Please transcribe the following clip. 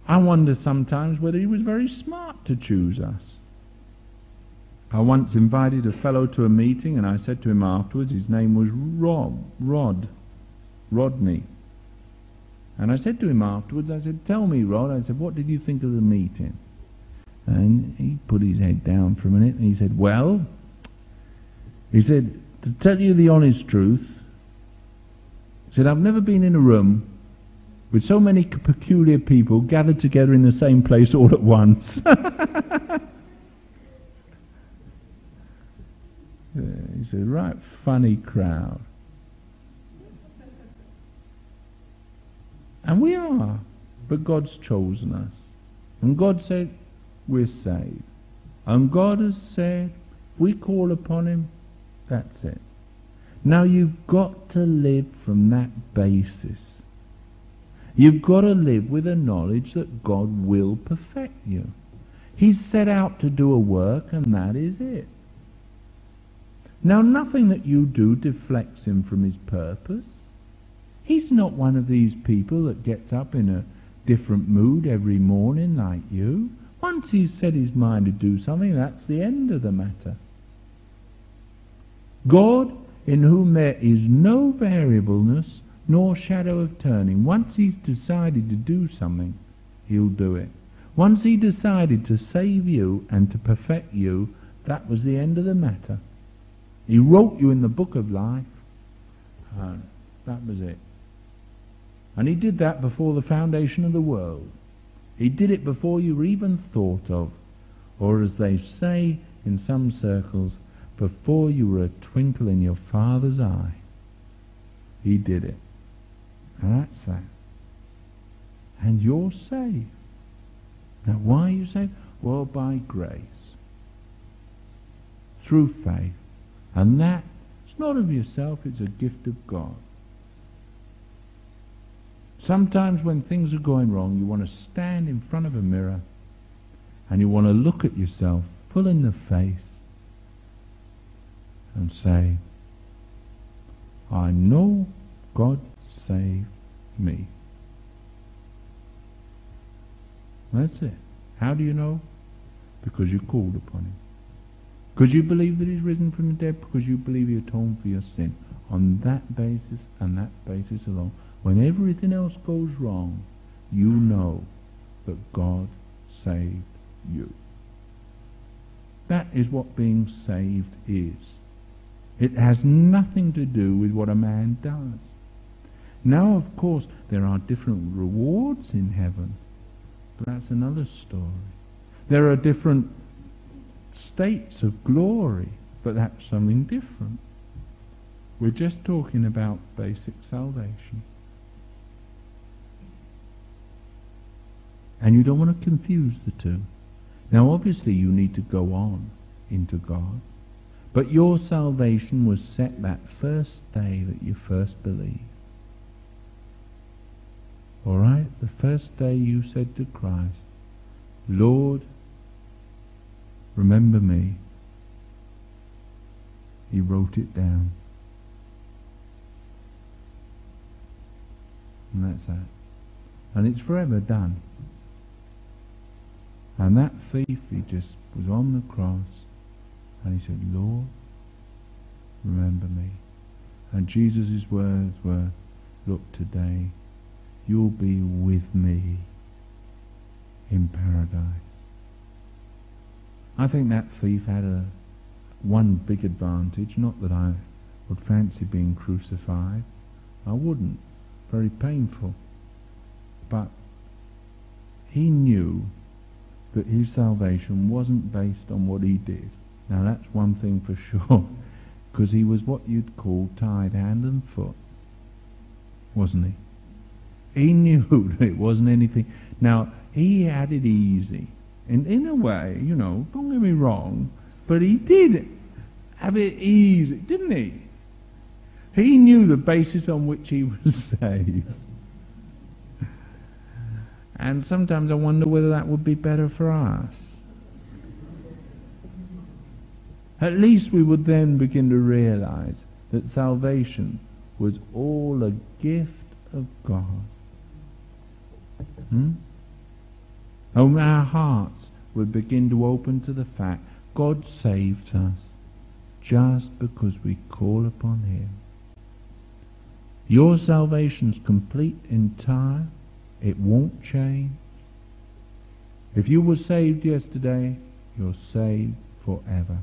I wonder sometimes whether he was very smart to choose us. I once invited a fellow to a meeting, and I said to him afterwards, his name was Rodney. And I said to him afterwards, I said, "Tell me, Rod," I said, "what did you think of the meeting?" And he put his head down for a minute, and he said, "Well," he said, "to tell you the honest truth," he said, "I've never been in a room with so many peculiar people gathered together in the same place all at once." He said, "Right funny crowd." And we are, but God's chosen us. And God said, we're saved. And God has said, we call upon Him, that's it. Now you've got to live from that basis. You've got to live with the knowledge that God will perfect you. He's set out to do a work, and that is it. Now nothing that you do deflects Him from His purpose. He's not one of these people that gets up in a different mood every morning like you. Once He's set His mind to do something, that's the end of the matter. God, in whom there is no variableness nor shadow of turning, once He's decided to do something, He'll do it. Once He decided to save you and to perfect you, that was the end of the matter. He wrote you in the book of life, and that was it. And He did that before the foundation of the world. He did it before you were even thought of, or as they say in some circles, before you were a twinkle in your Father's eye. He did it. And that's that. And you're saved. Now why are you saved? Well, by grace. Through faith. And that, it's not of yourself, it's a gift of God. Sometimes when things are going wrong, you want to stand in front of a mirror and you want to look at yourself full in the face and say, I know God saved me. That's it. How do you know? Because you called upon Him. Because you believe that He's risen from the dead, because you believe He atoned for your sin. On that basis and that basis alone. When everything else goes wrong, you know that God saved you. That is what being saved is. It has nothing to do with what a man does. Now, of course, there are different rewards in heaven, but that's another story. There are different states of glory, but that's something different. We're just talking about basic salvation. And you don't want to confuse the two. Now obviously you need to go on into God. But your salvation was set that first day that you first believed. Alright? The first day you said to Christ, Lord, remember me. He wrote it down. And that's that. And it's forever done. And that thief, he just was on the cross and he said, Lord, remember me. And Jesus' words were, look, today you'll be with me in paradise. I think that thief had one big advantage, not that I would fancy being crucified. I wouldn't. Very painful. But he knew that his salvation wasn't based on what he did. Now that's one thing for sure, because he was what you'd call tied hand and foot, wasn't he? He knew that it wasn't anything. Now, he had it easy. And in a way, you know, don't get me wrong, but he did have it easy, didn't he? He knew the basis on which he was saved. And sometimes I wonder whether that would be better for us. At least we would then begin to realize that salvation was all a gift of God. And our hearts would begin to open to the fact God saves us just because we call upon Him. Your salvation's complete, entire. It won't change. If you were saved yesterday, you're saved forever.